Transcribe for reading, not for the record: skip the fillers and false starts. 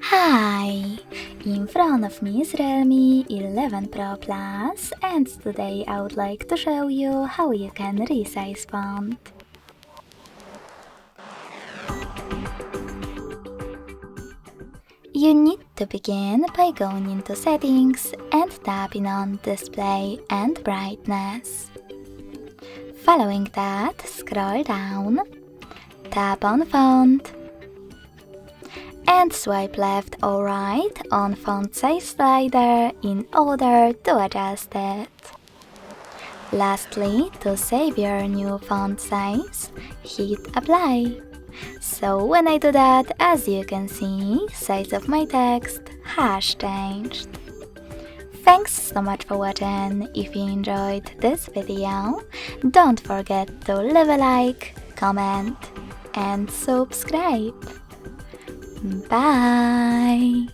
Hi! In front of me is Realme 11 Pro Plus, and today I would like to show you how you can resize font. You need to begin by going into Settings and tapping on Display and Brightness. Following that, scroll down, tap on Font, and swipe left or right on font size slider in order to adjust it. Lastly, to save your new font size, hit apply. So when I do that, as you can see, size of my text has changed. Thanks so much for watching. If you enjoyed this video, don't forget to leave a like, comment and subscribe. Bye!